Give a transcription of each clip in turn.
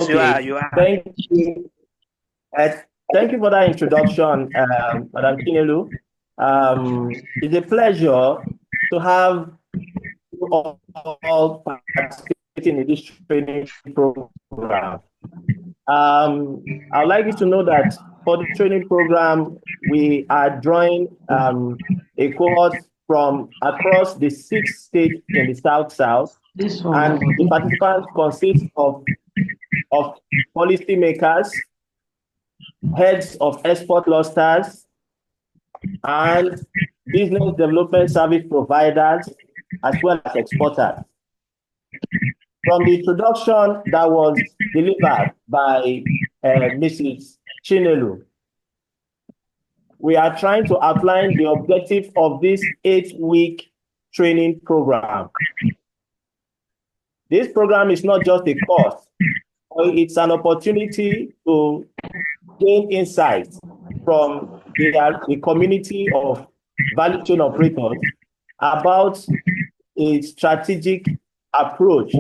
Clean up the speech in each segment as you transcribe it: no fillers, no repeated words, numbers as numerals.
Okay. You are. Thank you. Uh, Thank you for that introduction, Madam Chinelu. It's a pleasure to have you all participating in this training program. I'd like you to know that for the training program, we are drawing a cohort from across the 6 states in the South, and the participants consist of policymakers, heads of export clusters, and business development service providers, as well as exporters. From the introduction that was delivered by Mrs. Chinelu, we are trying to outline the objective of this 8-week training program. This program is not just a course, it's an opportunity to gain insights from the community of value chain operators about a strategic approach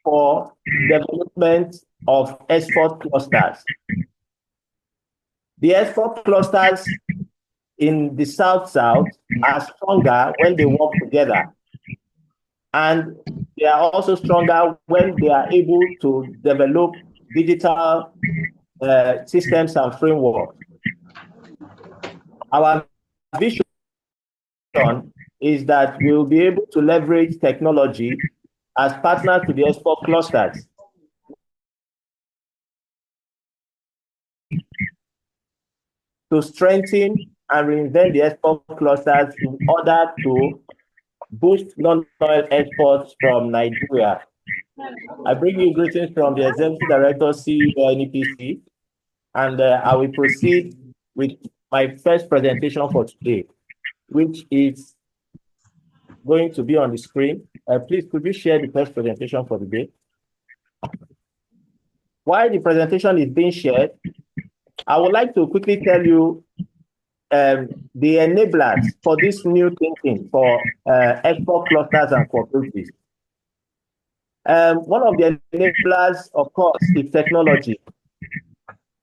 for development of export clusters. The export clusters in the South are stronger when they work together, and they are also stronger when they are able to develop digital systems and frameworks. Our vision is that we will be able to leverage technology as partners to the export clusters to strengthen and reinvent the export clusters in order to boost non-oil exports from Nigeria. I bring you greetings from the Executive Director, CEO, NEPC, and I will proceed with my first presentation for today, which is going to be on the screen. Please, could you share the first presentation for the day? While the presentation is being shared, I would like to quickly tell you the enablers for this new thinking for export clusters and cooperatives. One of the enablers, of course, is technology.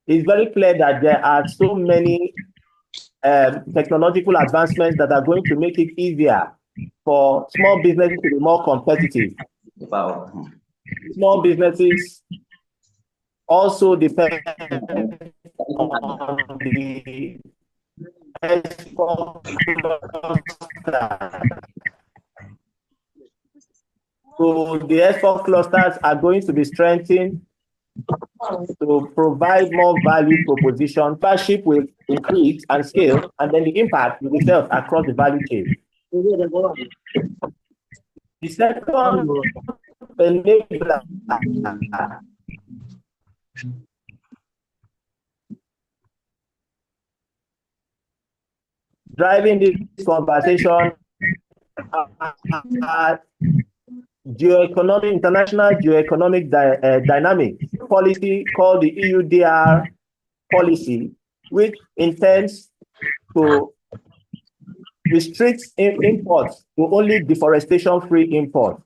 It's very clear that there are so many technological advancements that are going to make it easier for small businesses to be more competitive. Wow. Small businesses also depend on the export clusters. So the export clusters are going to be strengthened to provide more value proposition. Partnership will increase and scale, and then the impact will be felt across the value chain. The second enabler driving this conversation geoeconomic, international geoeconomic dynamics policy called the EUDR policy, which intends to restrict imports to only deforestation-free imports.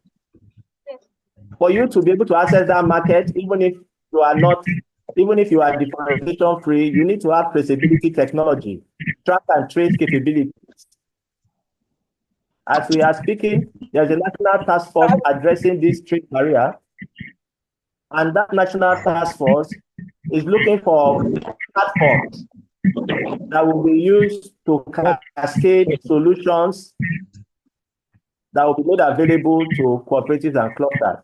For you to be able to access that market, even if you are deforestation-free, you need to have traceability technology, track and trace capabilities. As we are speaking, there's a national task force addressing this trade barrier, and that national task force is looking for platforms that will be used to cascade solutions that will be made available to cooperatives and clusters.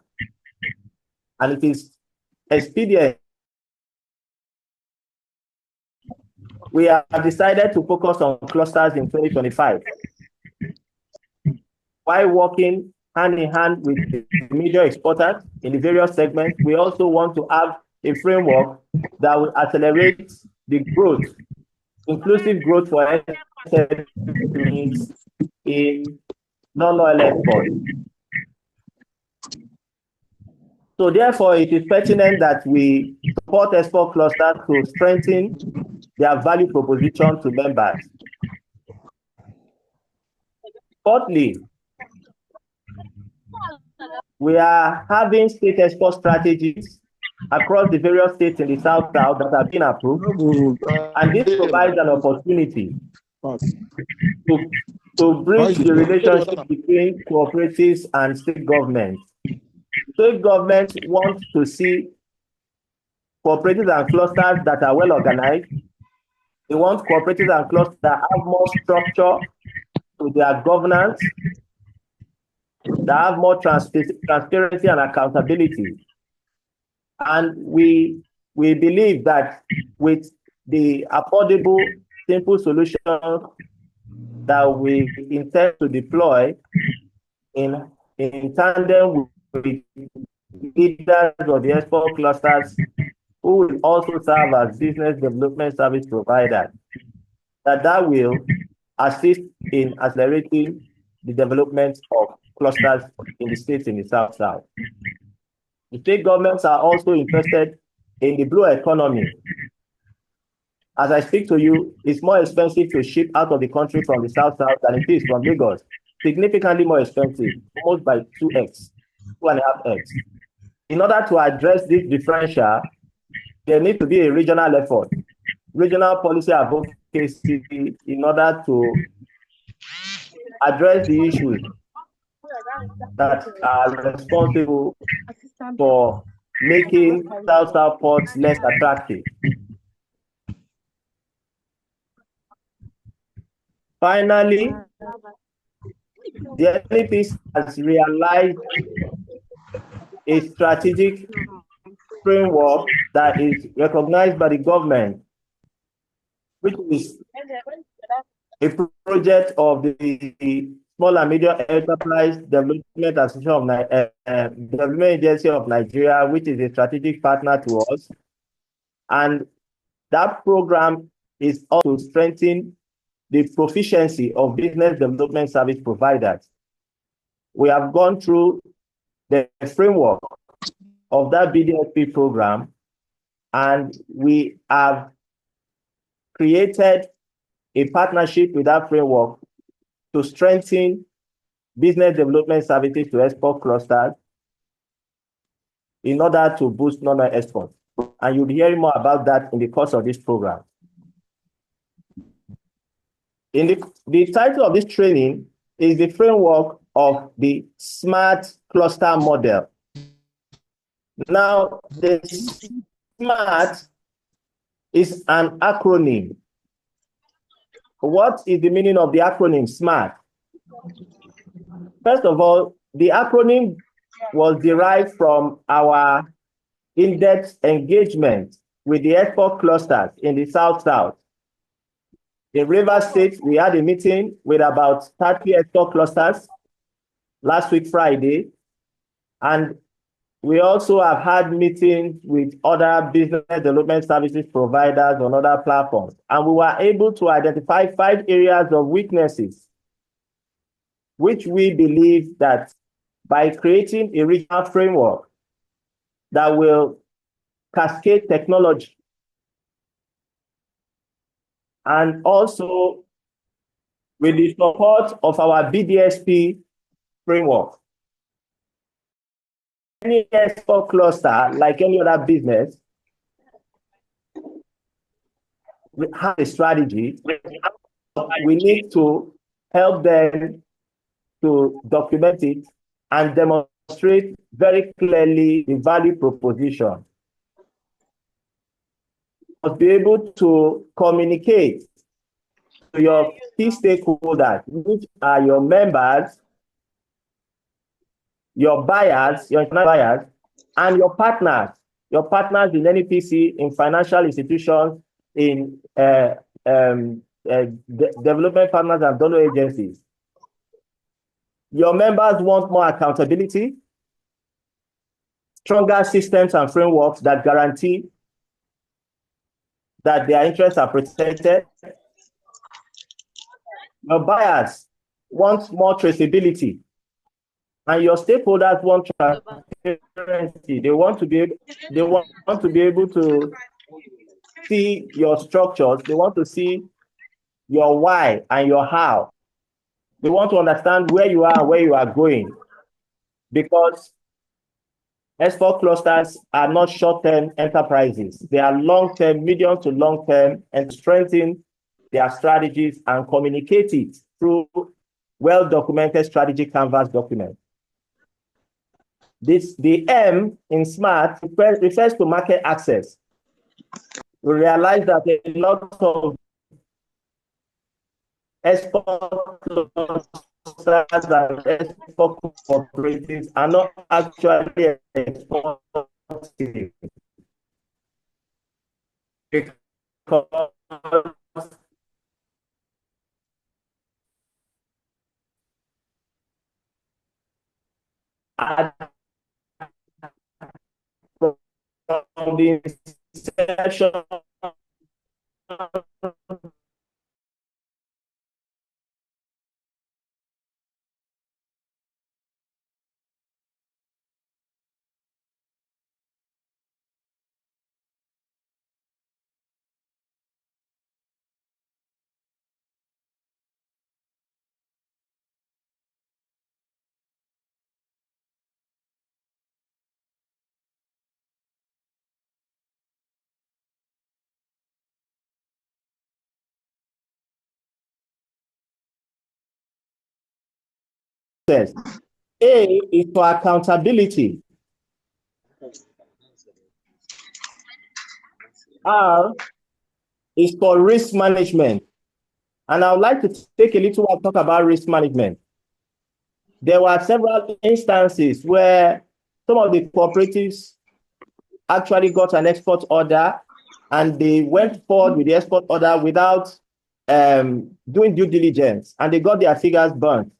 And it is expedient. We have decided to focus on clusters in 2025. While working hand in hand with the major exporters in the various segments, we also want to have a framework that will accelerate the growth, inclusive growth for SMEs in non-oil exports. So therefore, it is pertinent that we support export clusters to strengthen their value proposition to members. Fourthly, we are having state export strategies across the various states in the South-South that have been approved. And this provides an opportunity to, to bridge the relationship between cooperatives and state governments. State governments want to see cooperatives and clusters that are well organized. They want cooperatives and clusters that have more structure to their governance, that have more transparency and accountability. And we believe that with the affordable, simple solutions that we intend to deploy in tandem with leaders of the export clusters who will also serve as business development service providers, that will assist in accelerating the development of clusters in the states in the South-South. The state governments are also interested in the blue economy. As I speak to you, it's more expensive to ship out of the country from the South-South than it is from Lagos. Significantly more expensive, almost by 2x, 2.5x. In order to address this differential, there needs to be a regional effort, regional policy advocacy in order to address the issues that are responsible for making South-South ports less attractive. Finally, the NEPC has realized a strategic framework that is recognized by the government, which is a project of the Small and Medium Enterprise Development Association of Development Agency of Nigeria, which is a strategic partner to us. And that program is also to strengthen the proficiency of business development service providers. We have gone through the framework of that BDSP program, and we have created a partnership with that framework to strengthen business development services to export clusters in order to boost non-export. And you'll be hearing more about that in the course of this program. The title of this training is the framework of the S.M.A.R.T cluster model. Now, the S.M.A.R.T is an acronym. What is the meaning of the acronym S.M.A.R.T? First of all, the acronym was derived from our in-depth engagement with the export clusters in the South-South. In Rivers State, we had a meeting with about 30 export clusters last week, Friday, and we also have had meetings with other business development services providers on other platforms, and we were able to identify 5 areas of weaknesses, which we believe that by creating a regional framework that will cascade technology and also with the support of our BDSP framework, any export cluster, like any other business, we have a strategy. We need to help them to document it and demonstrate very clearly the value proposition. You must be able to communicate to your key stakeholders, which are your members, your buyers, your internal buyers, and your partners in NEPC, in financial institutions, in development partners and donor agencies. Your members want more accountability, stronger systems and frameworks that guarantee that their interests are protected. Your buyers want more traceability, and your stakeholders want transparency. They want to be able to see your structures. They want to see your why and your how. They want to understand where you are and where you are going, because S4 clusters are not short-term enterprises. They are long-term, medium to long-term, and strengthen their strategies and communicate it through well-documented strategy canvas documents. The M in SMART refers to market access. We realize that a lot of export clusters and export cooperatives are not actually exporting because at the inception says, A is for accountability. R is for risk management. And I would like to take a little while to talk about risk management. There were several instances where some of the cooperatives actually got an export order and they went forward with the export order without doing due diligence, and they got their figures burnt.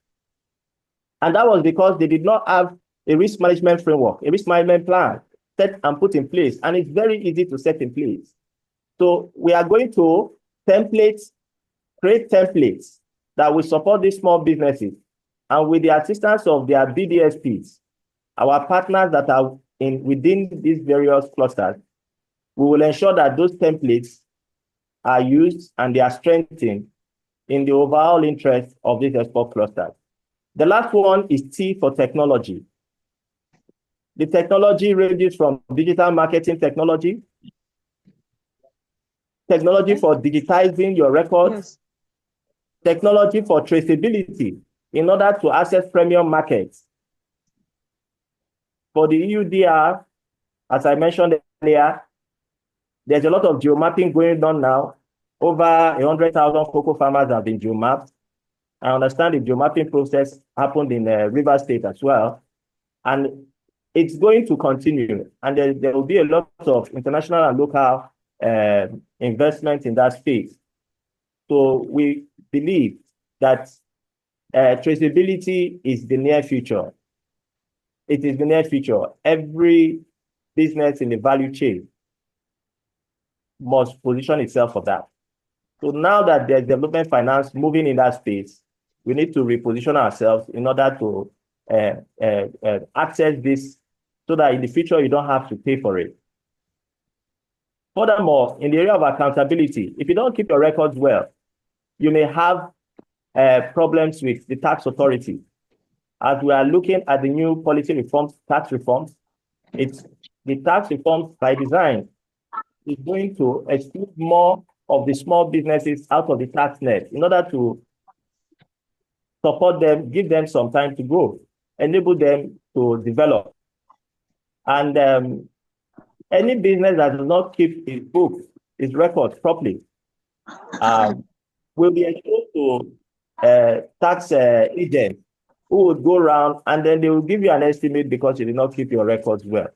And that was because they did not have a risk management framework, a risk management plan set and put in place. And it's very easy to set in place. So we are going to create templates that will support these small businesses. And with the assistance of their BDSPs, our partners that are within these various clusters, we will ensure that those templates are used and they are strengthened in the overall interest of these export clusters. The last one is T for technology. The technology ranges from digital marketing technology, technology for digitizing your records, technology for traceability in order to access premium markets. For the EUDR, as I mentioned earlier, there's a lot of geomapping going on now. Over 100,000 cocoa farmers have been geomapped. I understand the geomapping process happened in River State as well. And it's going to continue. And there will be a lot of international and local investment in that space. So we believe that traceability is the near future. It is the near future. Every business in the value chain must position itself for that. So now that there's development finance moving in that space, we need to reposition ourselves in order to access this so that in the future you don't have to pay for it. Furthermore, in the area of accountability, if you don't keep your records well, you may have problems with the tax authority. As we are looking at the new policy reforms, tax reforms, the tax reforms by design is going to exclude more of the small businesses out of the tax net in order to support them, give them some time to grow, enable them to develop. And any business that does not keep its books, its records properly, will be exposed to tax agents who would go around and then they will give you an estimate because you did not keep your records well.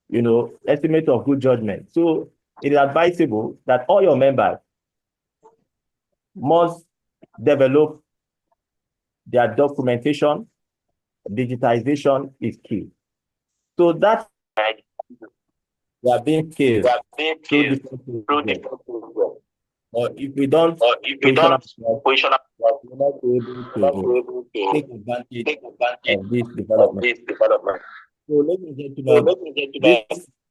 You know, estimate of good judgment. So it is advisable that all your members must develop their documentation. Digitization is key. So that's we are being killed through different. Or if we don't position ourselves, we're not able to take advantage of this development. So, ladies and gentlemen,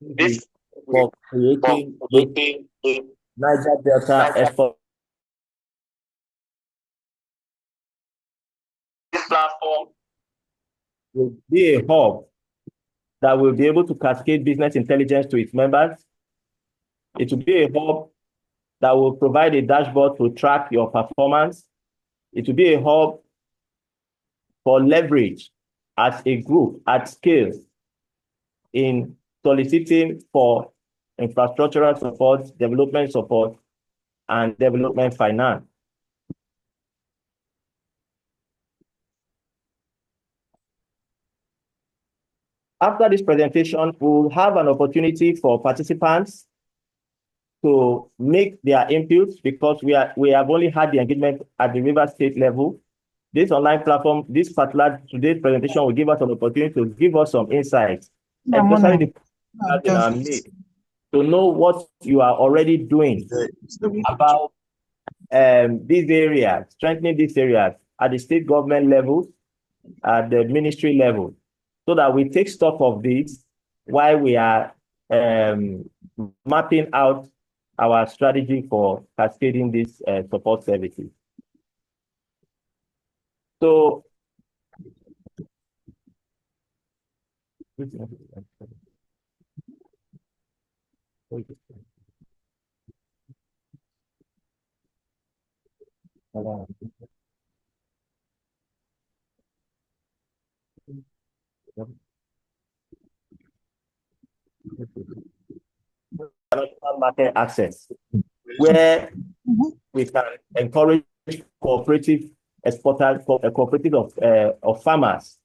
this is for creating the Niger Delta Export. This platform will be a hub that will be able to cascade business intelligence to its members. It will be a hub that will provide a dashboard to track your performance. It will be a hub for leverage as a group at scale in soliciting for infrastructural support, development support, and development finance. After this presentation, we'll have an opportunity for participants to make their inputs because we have only had the engagement at the River State level. This online platform, this particular today's presentation will give us an opportunity to give us some insights, especially in our midst, to know what you are already doing about these areas, strengthening these areas at the state government level, at the ministry level, so that we take stock of this while we are mapping out our strategy for cascading these support services. So, market access, where we can encourage cooperative exporters, cooperative of farmers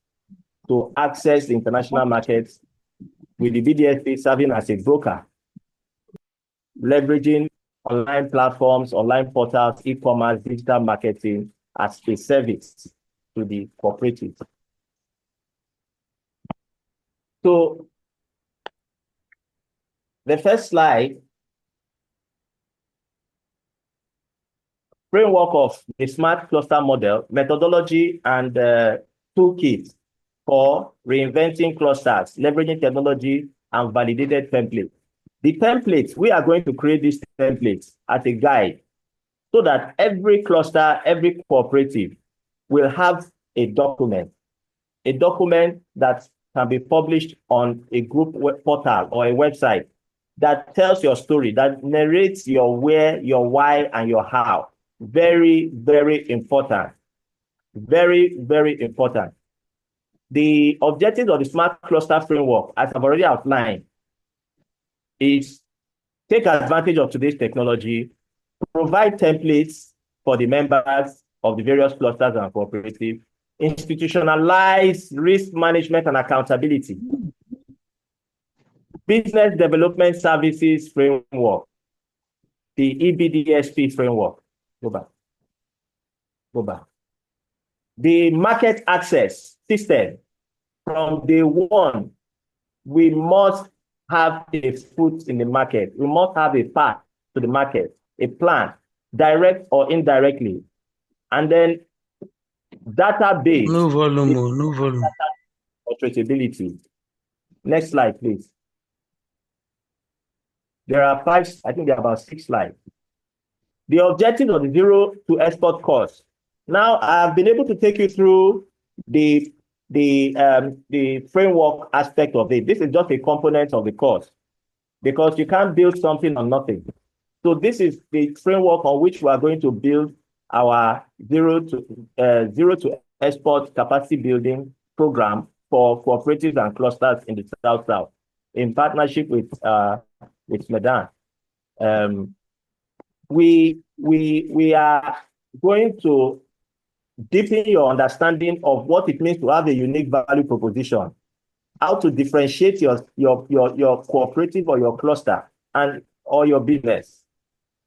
to access the international markets, with the BDSP serving as a broker, leveraging online platforms, online portals, e-commerce, digital marketing as a service to the cooperatives. So the first slide, framework of the SMART cluster model, methodology and toolkit for reinventing clusters, leveraging technology and validated templates. The templates, we are going to create these templates as a guide so that every cluster, every cooperative will have a document that can be published on a group web portal or a website that tells your story, that narrates your where, your why, and your how. Very, very important. Very, very important. The objectives of the SMART cluster framework, as I've already outlined, is take advantage of today's technology, provide templates for the members of the various clusters and cooperatives, institutionalize risk management and accountability, business development services framework, the EBDSP framework. Go back. Go back. The market access system. From day one, we must have a foot in the market. We must have a path to the market, a plan, direct or indirectly. And then database. No volume, no volume. For traceability. Next slide, please. There are five, I think there are about 6 slides. The objective of the zero to export course. Now, I've been able to take you through the framework aspect of it. This is just a component of the course because you can't build something on nothing. So this is the framework on which we are going to build our zero to export capacity building program for cooperatives and clusters in the South in partnership with S.M.A.R.T. We are going to deepen your understanding of what it means to have a unique value proposition, how to differentiate your cooperative or your cluster or your business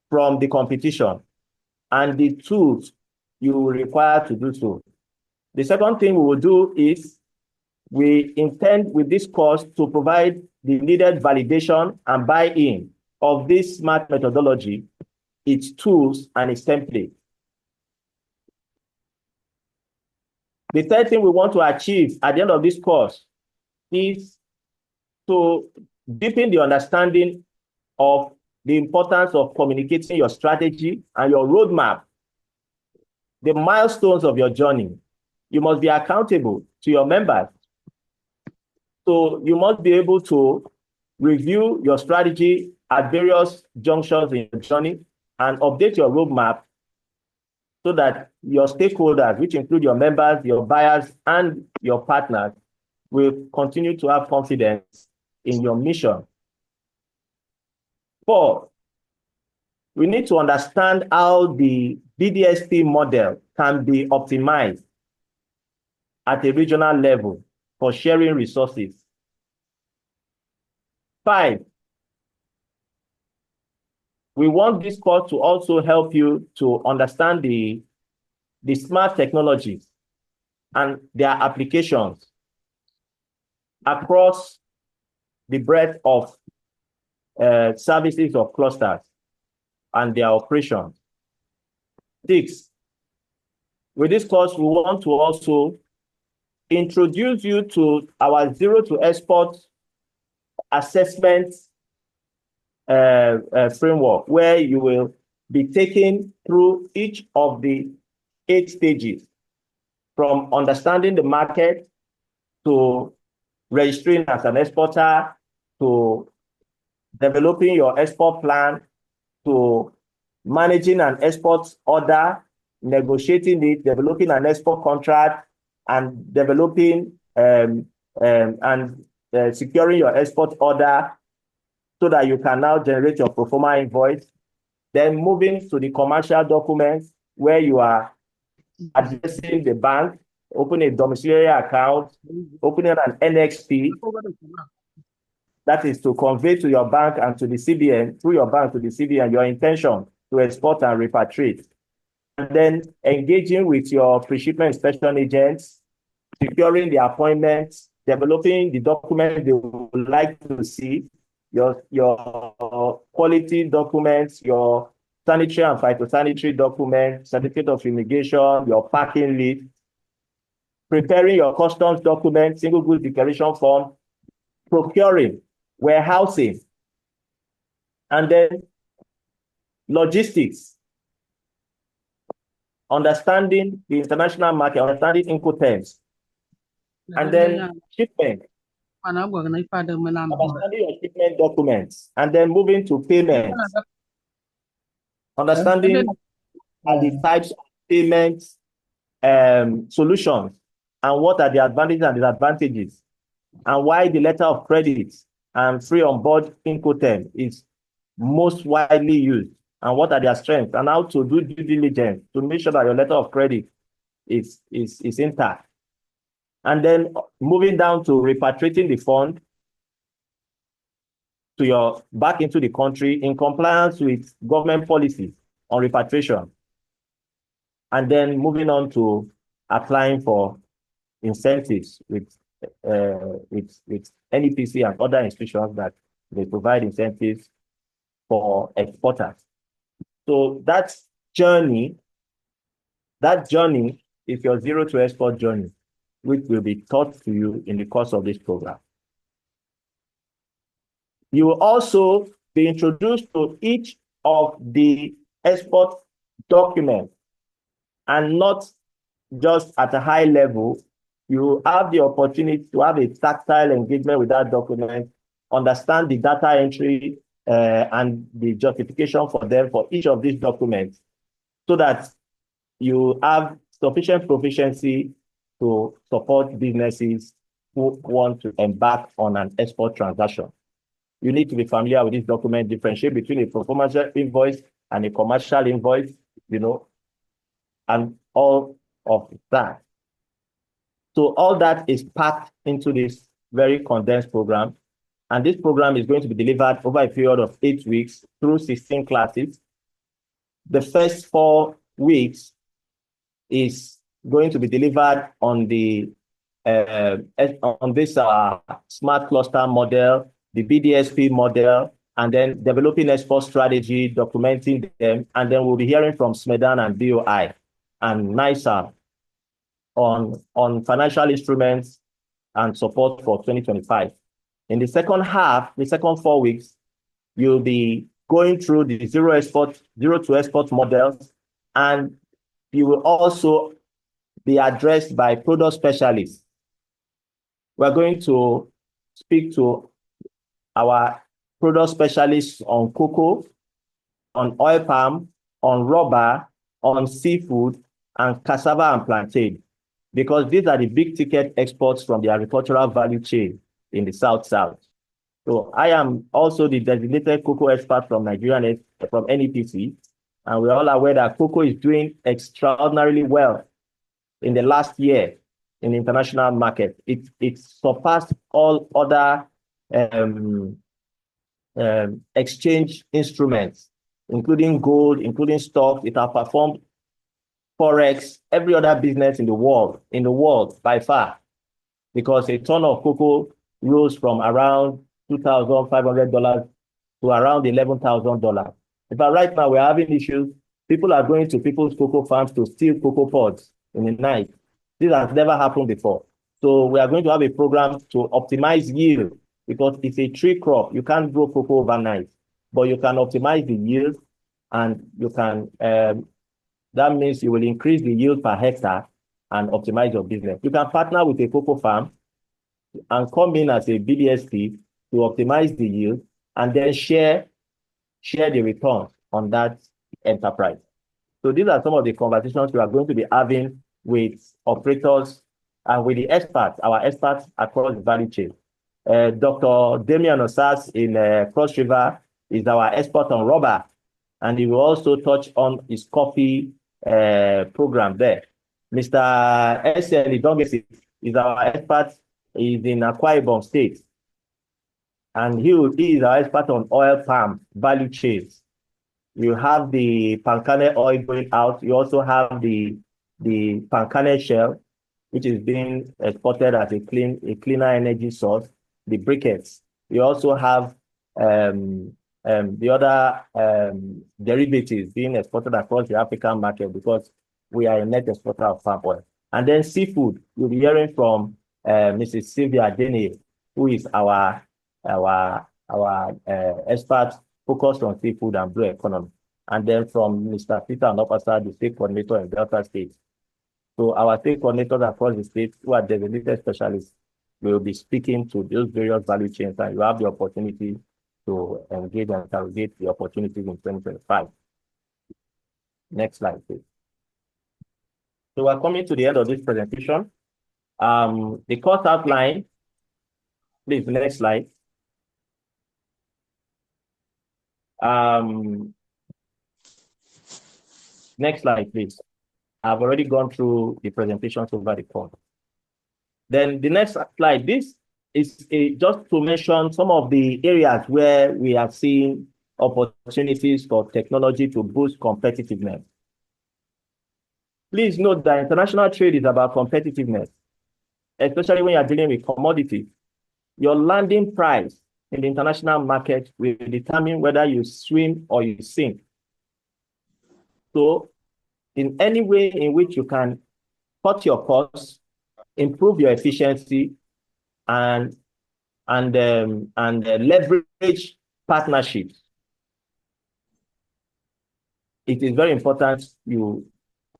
from the competition, and the tools you will require to do so. The second thing we will do is we intend with this course to provide the needed validation and buy-in of this SMART methodology, its tools, and its template. The third thing we want to achieve at the end of this course is to deepen the understanding of the importance of communicating your strategy and your roadmap, the milestones of your journey. You must be accountable to your members. So you must be able to review your strategy at various junctions in your journey and update your roadmap so that your stakeholders, which include your members, your buyers, and your partners, will continue to have confidence in your mission. 4, we need to understand how the BDSP model can be optimized at a regional level for sharing resources. 5, we want this course to also help you to understand the smart technologies and their applications across the breadth of services of clusters and their operations. 6, with this course, we want to also introduce you to our zero to export assessment framework, where you will be taken through each of the 8 stages, from understanding the market to registering as an exporter, to developing your export plan, to managing an export order, negotiating it, developing an export contract, and developing securing your export order so that you can now generate your pro forma invoice. Then moving to the commercial documents, where you are addressing the bank, opening a domiciliary account, opening an NXP. That is to convey to your bank and to the CBN, through your bank to the CBN, your intention to export and repatriate. And then engaging with your pre-shipment inspection agents, securing the appointments, developing the documents they would like to see, your quality documents, your sanitary and phytosanitary documents, certificate of fumigation, your packing list, preparing your customs documents, single goods declaration form, procuring, warehousing, and then logistics, understanding the international market, understanding Incoterms, and then shipment, understanding your shipment documents, and then moving to payments, understanding the types of payments solutions and what are the advantages and disadvantages, and why the letter of credit and free on board Incoterm is most widely used, and what are their strengths, and how to do due diligence to make sure that your letter of credit is intact. And then moving down to repatriating the fund to back into the country in compliance with government policies on repatriation. And then moving on to applying for incentives with NEPC and other institutions that they provide incentives for exporters. So that journey is your zero to export journey, which will be taught to you in the course of this program. You will also be introduced to each of the export documents, and not just at a high level. You have the opportunity to have a tactile engagement with that document, understand the data entry and the justification for them for each of these documents, so that you have sufficient proficiency to support businesses who want to embark on an export transaction. You need to be familiar with this document, differentiate between a pro forma invoice and a commercial invoice, and all of that. So all that is packed into this very condensed program. And this program is going to be delivered over a period of 8 weeks through 16 classes. The first 4 weeks is going to be delivered on this smart cluster model, the BDSP model, and then developing export strategy, documenting them, and then we'll be hearing from S.M.A.R.T and BOI and NISA on financial instruments and support for 2025. In the second half, the second 4 weeks, you'll be going through the zero to export models, and you will also be addressed by product specialists. We're going to speak to our product specialists on cocoa, on oil palm, on rubber, on seafood, and cassava and plantain, because these are the big ticket exports from the agricultural value chain in the South-South. So I am also the designated cocoa expert from Nigeria, from NEPC, and we're all aware that cocoa is doing extraordinarily well in the last year in the international market. It surpassed all other um, exchange instruments, including gold, including stocks. It has performed forex, every other business in the world by far, because a ton of cocoa rose from around $2,500 to around $11,000. In fact, right now we're having issues. People are going to people's cocoa farms to steal cocoa pods in the night. This has never happened before. So we are going to have a program to optimize yield, because it's a tree crop. You can't grow cocoa overnight, but you can optimize the yield, and you can, that means you will increase the yield per hectare and optimize your business. You can partner with a cocoa farm and come in as a BDSP to optimize the yield, and then share the returns on that enterprise. So these are some of the conversations we are going to be having with operators and with the experts, our experts across the value chain. Dr. Damian Osas in Cross River is our expert on rubber, and he will also touch on his coffee program there. Mr. S.M.A.R.T is our expert. He's in Akwa Ibom State, and he is our expert on oil palm value chains. You have the palm kernel oil going out. You also have the palm kernel shell, which is being exported as a cleaner energy source. The briquettes. You also have the other derivatives being exported across the African market, because we are a net exporter of palm oil. And then seafood. You'll be hearing from Mrs. Sylvia Denny, who is our expert focused on seafood and blue economy. And then from Mr. Peter Nopasa, the state coordinator in Delta State. So our state coordinators across the state, who are designated specialists, will be speaking to those various value chains, and you have the opportunity to engage and interrogate the opportunities in 2025. Next slide, please. So we're coming to the end of this presentation. The course outline, please, next slide. Next slide, please. I've already gone through the presentations over the course. Then the next slide, this is just to mention some of the areas where we have seen opportunities for technology to boost competitiveness. Please note that international trade is about competitiveness, especially when you're dealing with commodities. Your landing price in the international market will determine whether you swim or you sink. So in any way in which you can cut your costs, improve your efficiency, and leverage partnerships, it is very important you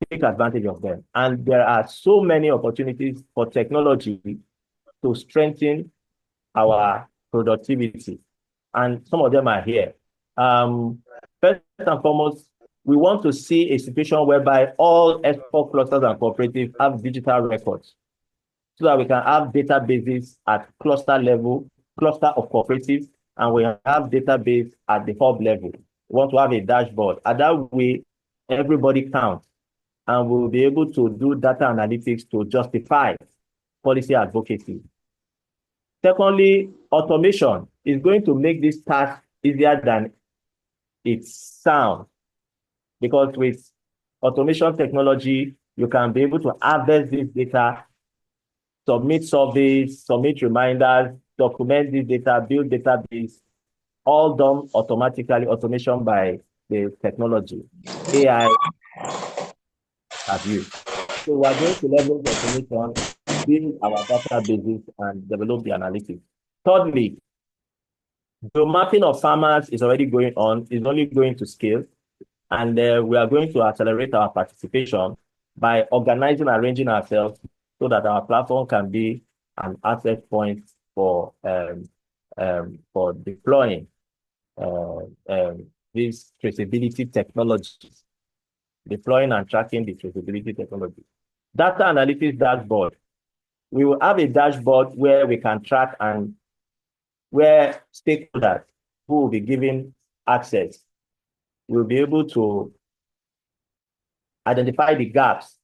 take advantage of them. And there are so many opportunities for technology to strengthen our productivity, and some of them are here. First and foremost, we want to see a situation whereby all export clusters and cooperatives have digital records, so that we can have databases at cluster level, cluster of cooperatives, and we have database at the hub level. We want to have a dashboard, and that way everybody counts, and we'll be able to do data analytics to justify policy advocacy. Secondly, automation is going to make this task easier than it sounds, because with automation technology, you can be able to harvest this data, submit surveys, submit reminders, document this data, build database, all done automatically, automation by the technology. AI have used. So we're going to leverage automation, build our databases, and develop the analytics. Thirdly, the mapping of farmers is already going on, is only going to scale, and we are going to accelerate our participation by organizing and arranging ourselves so that our platform can be an access point for deploying these traceability technologies, deploying and tracking the traceability technology. Data analytics dashboard. We will have a dashboard where we can track and where stakeholders who will be given access will be able to identify the gaps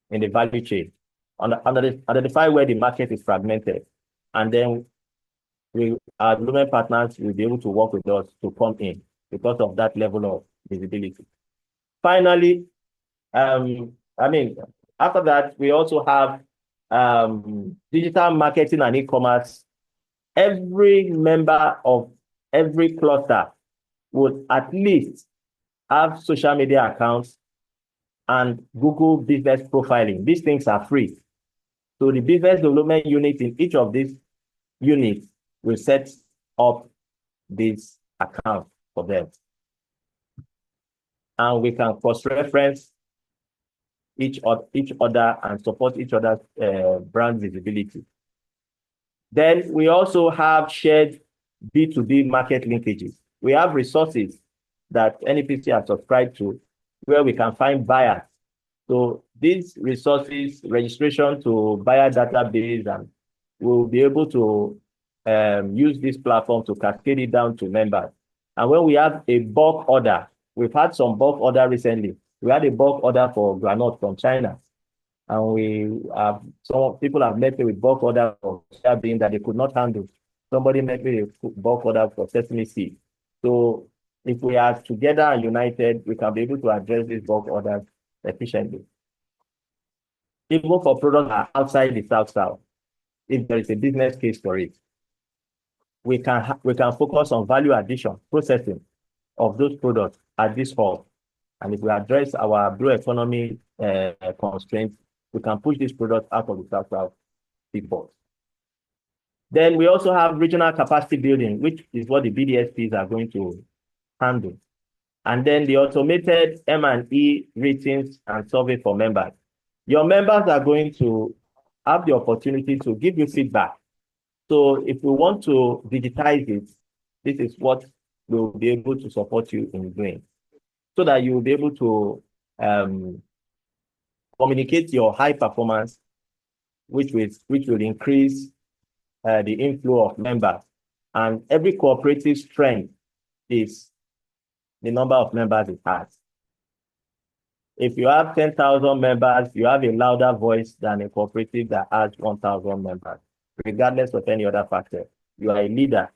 in the value chain, identify where the market is fragmented, and then our development partners will be able to work with us to come in because of that level of visibility. Finally, after that, we also have digital marketing and e-commerce. Every member of every cluster would at least have social media accounts and Google business profiling. These things are free. So the business development unit in each of these units will set up this account for them. And we can cross-reference each other and support each other's brand visibility. Then we also have shared B2B market linkages. We have resources that NEPC has subscribed to where we can find buyers. So these resources, registration to buyer database, and we'll be able to use this platform to cascade it down to members. And when we have a bulk order, we've had some bulk order recently. We had a bulk order for granite from China. And some people have met me with bulk order for soybean that they could not handle. Somebody met me with bulk order for sesame seed. So if we are together and united, we can be able to address these bulk orders efficiently. Even for products outside the South, if there is a business case for it, we can focus on value addition, processing of those products at this hub. And if we address our blue economy constraints, we can push this product out of the South seaport. Then we also have regional capacity building, which is what the BDSPs are going to handle. And then the automated M&E ratings and survey for members. Your members are going to have the opportunity to give you feedback. So if we want to digitize it, this is what we'll be able to support you in doing, so that you will be able to communicate your high performance, which will increase the inflow of members. And every cooperative strength is the number of members it has. If you have 10,000 members, you have a louder voice than a cooperative that has 1,000 members, regardless of any other factor. You are a leader,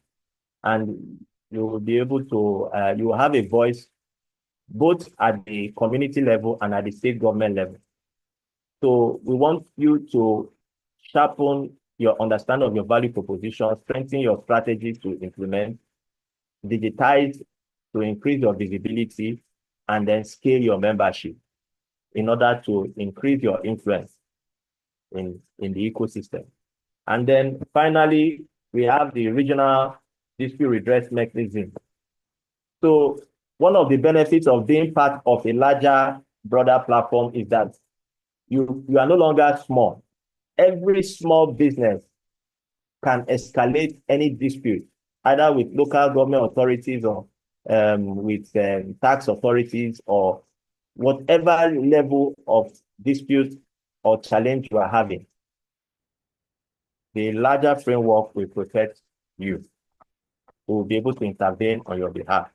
and you will be able to, you will have a voice both at the community level and at the state government level. So we want you to sharpen your understanding of your value proposition, strengthen your strategy to implement, digitize to increase your visibility, and then scale your membership in order to increase your influence in the ecosystem. And then finally, we have the regional dispute redress mechanism. So one of the benefits of being part of a larger, broader platform is that you are no longer small. Every small business can escalate any dispute, either with local government authorities or with tax authorities, or whatever level of dispute or challenge you are having. The larger framework will protect you. We will be able to intervene on your behalf.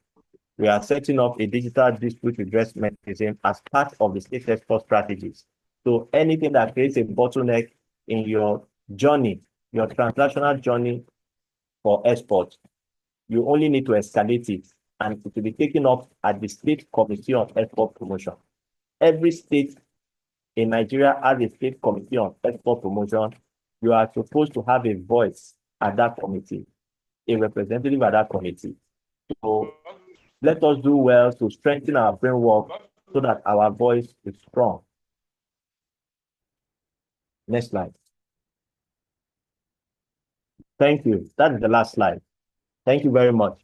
We are setting up a digital dispute redress mechanism as part of the state export strategies. So anything that creates a bottleneck in your journey, your transactional journey for export, you only need to escalate it, and it will be taken up at the State Committee on Export Promotion. Every state in Nigeria has a State Committee on Export Promotion. You are supposed to have a voice at that committee, a representative at that committee. So let us do well to strengthen our framework so that our voice is strong. Next slide. Thank you. That is the last slide. Thank you very much.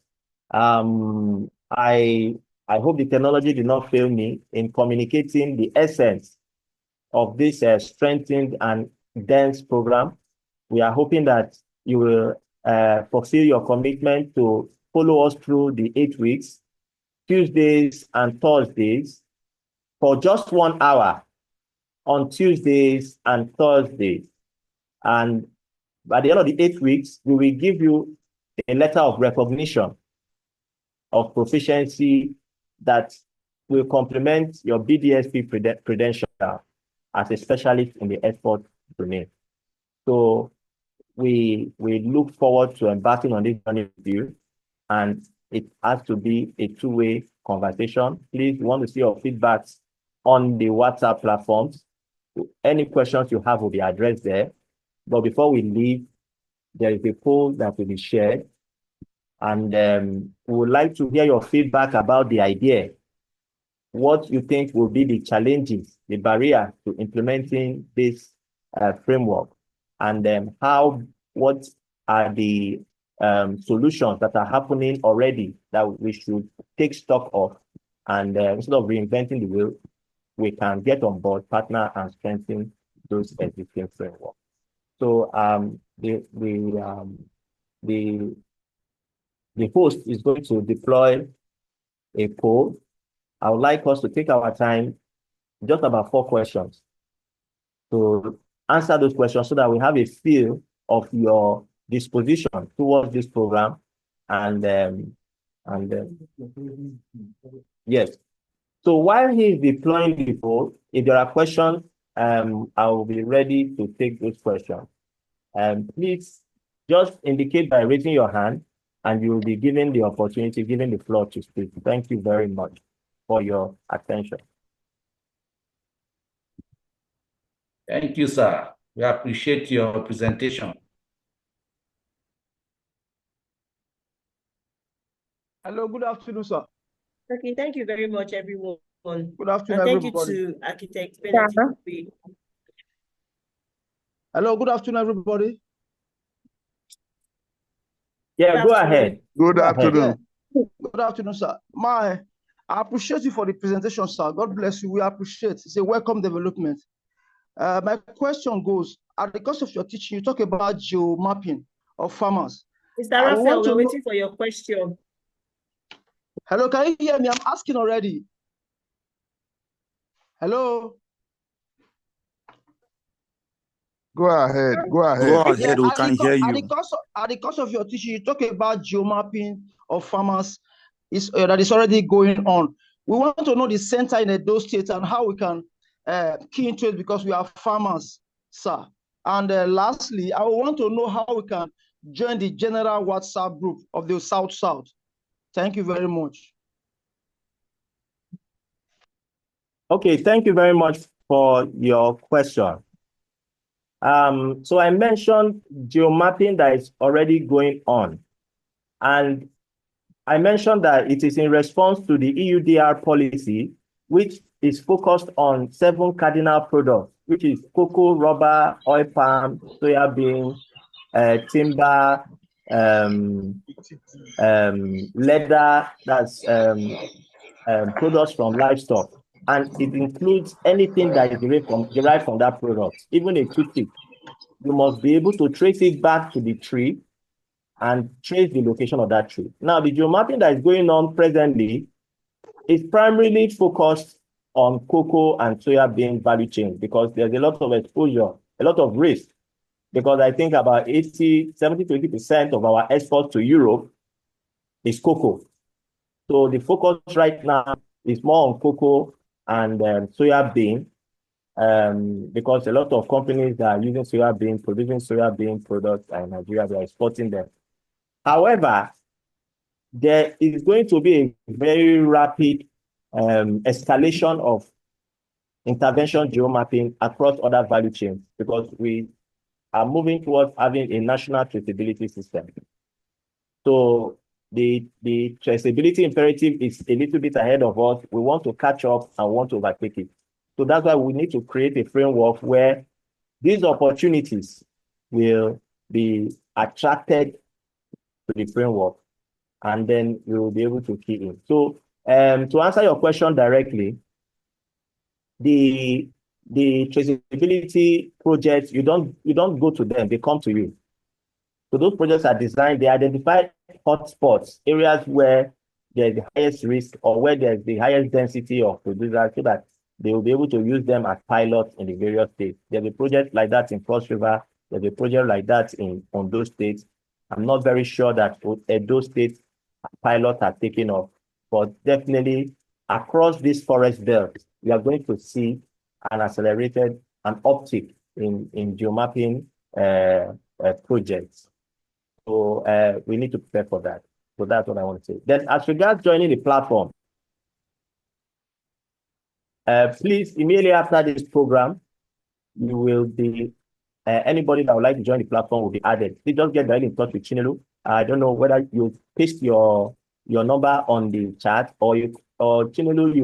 I hope the technology did not fail me in communicating the essence of this strengthened and dense program. We are hoping that you will fulfill your commitment to follow us through the 8 weeks, Tuesdays and Thursdays, for just 1 hour on Tuesdays and Thursdays. And by the end of the 8 weeks, we will give you a letter of recognition of proficiency that will complement your BDSP credential as a specialist in the export domain. So we look forward to embarking on this journey with you, and it has to be a two-way conversation. Please, we want to see your feedbacks on the WhatsApp platforms. Any questions you have will be addressed there. But before we leave, there is a poll that will be shared, and we would like to hear your feedback about the idea. What you think will be the challenges, the barrier to implementing this framework, and what are the solutions that are happening already that we should take stock of, and instead of reinventing the wheel, we can get on board, partner, and strengthen those existing frameworks. So the host is going to deploy a poll. I would like us to take our time, just about 4 questions, to answer those questions so that we have a feel of your disposition towards this program. And yes. So while he's deploying the poll, if there are questions, I will be ready to take those questions. Please just indicate by raising your hand, and you will be given the opportunity, given the floor to speak. Thank you very much for your attention. Thank you, sir. We appreciate your presentation. Hello, good afternoon, sir. Okay, thank you very much, everyone. Good afternoon, and thank everybody. you to Architect Benedict. Hello, good afternoon, everybody. Yeah, go ahead. Good afternoon. Good afternoon, sir. I appreciate you for the presentation, sir. God bless you. We appreciate it. It's a welcome development. My question goes, at the course of your teaching, you talk about geo-mapping of farmers. Mr. Raphael, we're waiting for your question. Hello, can you hear me? I'm asking already. Hello? Go ahead. Go ahead. Go ahead. We can hear you. At the course of your teaching, you talk about geo-mapping of farmers that is already going on. We want to know the center in Edo State and how we can key into it, because we are farmers, sir. And lastly, I want to know how we can join the general WhatsApp group of the South-South. Thank you very much. Okay, thank you very much for your question. So I mentioned geomapping that is already going on. And I mentioned that it is in response to the EUDR policy, which is focused on 7 cardinal products, which is cocoa, rubber, oil palm, soybean, timber, leather, that's products from livestock. And it includes anything that is derived from that product, even a toothpick. You must be able to trace it back to the tree and trace the location of that tree. Now, the geomapping that is going on presently is primarily focused on cocoa and soybean value chain, because there's a lot of exposure, a lot of risk, because I think about 70 to 80% of our exports to Europe is cocoa. So the focus right now is more on cocoa and soybean, because a lot of companies that are using soybean, producing soybean products in Nigeria, they are exporting them. However, there is going to be a very rapid escalation of intervention geomapping across other value chains, because we are moving towards having a national traceability system. So the traceability imperative is a little bit ahead of us. We want to catch up and want to overtake it. So that's why we need to create a framework where these opportunities will be attracted to the framework, and then we will be able to key in. So to answer your question directly, the traceability projects, you don't go to them, they come to you. So those projects are designed, they identify hotspots, areas where there's the highest risk or where there's the highest density of producers so that they will be able to use them as pilots in the various states. There's a project like that in Cross River. There's a project like that in Ondo State. I'm not very sure that those states pilots are taking off, but definitely across this forest belt, we are going to see an accelerated, an uptick in geomapping projects. So we need to prepare for that. So that's what I want to say. Then as regards joining the platform, please, immediately after this program, you will be, anybody that would like to join the platform will be added. Please just get directly in touch with Chinelu. I don't know whether you paste your number on the chat or Chinelu, you